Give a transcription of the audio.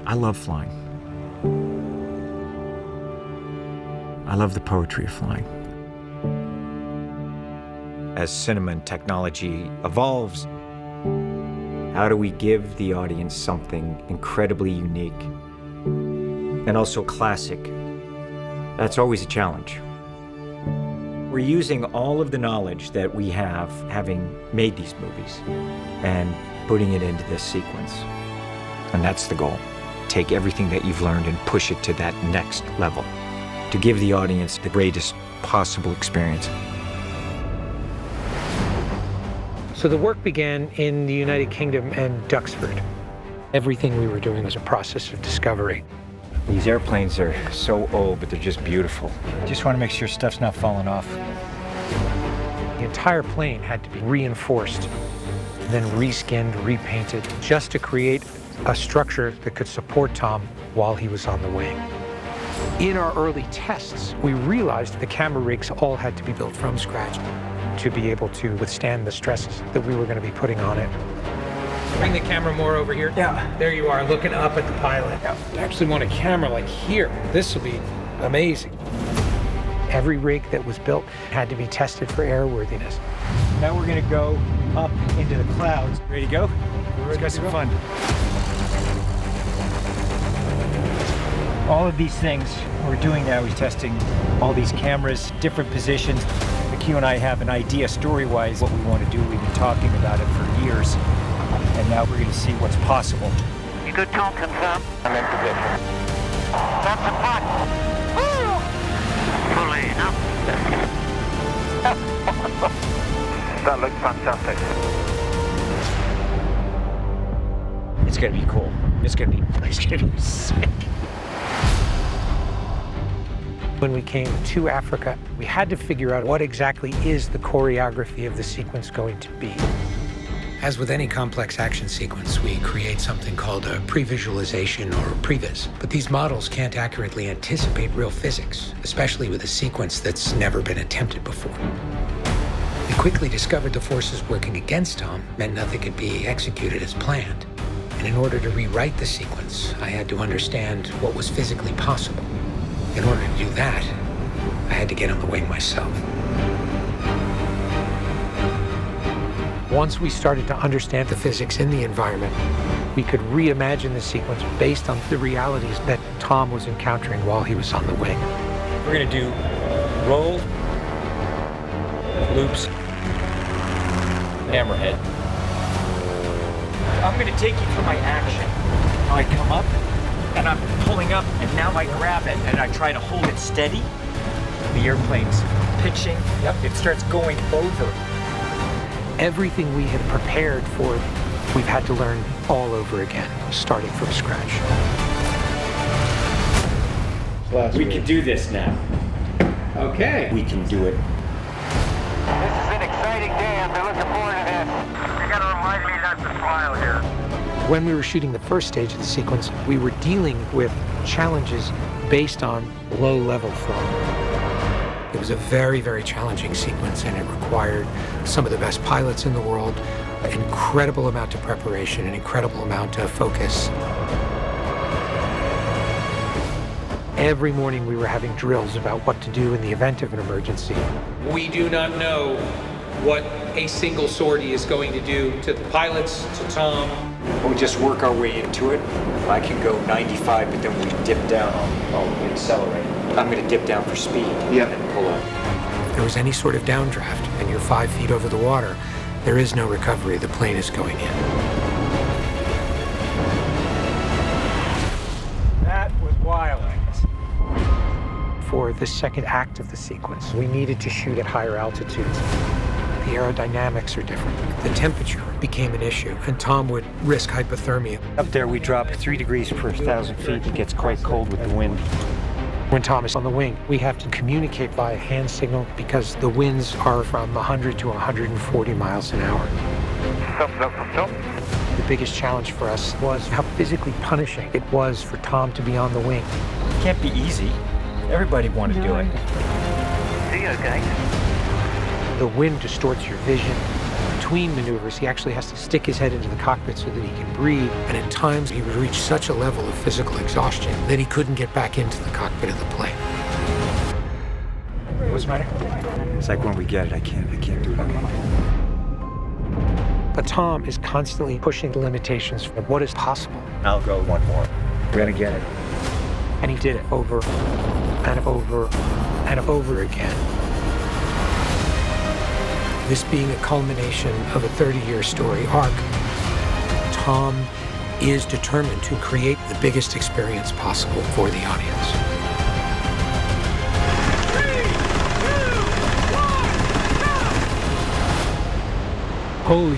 I love flying. I love the poetry of flying. As cinema and technology evolves, how do we give the audience something incredibly unique and also classic? That's always a challenge. We're using all of the knowledge that we have having made these movies and putting it into this sequence. And that's the goal. Take everything that you've learned and push it to that next level to give the audience the greatest possible experience. So the work began in the United Kingdom and Duxford. Everything we were doing was a process of discovery. These airplanes are so old, but they're just beautiful. Just want to make sure stuff's not falling off. The entire plane had to be reinforced, then reskinned, repainted, just to create a structure that could support Tom while he was on the wing. In our early tests, we realized the camera rigs all had to be built from scratch to be able to withstand the stresses that we were going to be putting on it. Bring the camera more over here. Yeah. There you are, looking up at the pilot. Yeah. I actually want a camera like here. This will be amazing. Every rig that was built had to be tested for airworthiness. Now we're going to go up into the clouds. Ready to go? Let's get some fun. All of these things we're doing now is testing all these cameras, different positions. Q and I have an idea story-wise what we want to do. We've been talking about it for years, and now we're going to see what's possible. You good, Tom? Confirm. I'm in position. That's a putt. Woo! Fully up. That looks fantastic. It's going to be cool. It's going to be sick. When we came to Africa, we had to figure out what exactly is the choreography of the sequence going to be. As with any complex action sequence, we create something called a pre-visualization or previs. But these models can't accurately anticipate real physics, especially with a sequence that's never been attempted before. We quickly discovered the forces working against Tom meant nothing could be executed as planned. And in order to rewrite the sequence, I had to understand what was physically possible. In order to do that, I had to get on the wing myself. Once we started to understand the physics in the environment, we could reimagine the sequence based on the realities that Tom was encountering while he was on the wing. We're going to do roll, loops, hammerhead. I'm going to take you through my action. I come up, and I'm pulling up, and now I grab it, and I try to hold it steady. The airplane's pitching. Yep. It starts going over. Everything we had prepared for, we've had to learn all over again, starting from scratch. We can do this now. Okay. We can do it. This is an exciting day. I've been looking forward to this. You gotta remind me not to smile here. When we were shooting the first stage of the sequence, we were dealing with challenges based on low-level flow. It was a very, very challenging sequence, and it required some of the best pilots in the world, an incredible amount of preparation, an incredible amount of focus. Every morning we were having drills about what to do in the event of an emergency. We do not know what a single sortie is going to do to the pilots, to Tom. We just work our way into it. I can go 95, but then we dip down, I'll accelerate. I'm going to dip down for speed and pull up. If there was any sort of downdraft and you're 5 feet over the water, there is no recovery. The plane is going in. That was wild. For the second act of the sequence, we needed to shoot at higher altitudes. The aerodynamics are different. The temperature became an issue, and Tom would risk hypothermia. Up there, we drop 3 degrees per 1,000 feet. It gets quite cold with the wind. When Tom is on the wing, we have to communicate via hand signal because the winds are from 100 to 140 miles an hour. Stop. The biggest challenge for us was how physically punishing it was for Tom to be on the wing. It can't be easy. Everybody wanted to do it. See you, okay? The wind distorts your vision. between maneuvers, he actually has to stick his head into the cockpit so that he can breathe. And at times, he would reach such a level of physical exhaustion that he couldn't get back into the cockpit of the plane. What's the matter? It's like when we get it, I can't do it anymore. But Tom is constantly pushing the limitations of what is possible. I'll go one more. We're gonna get it. And he did it over and over and over again. This being a culmination of a 30-year story arc, Tom is determined to create the biggest experience possible for the audience. 3, 2, 1, go! Holy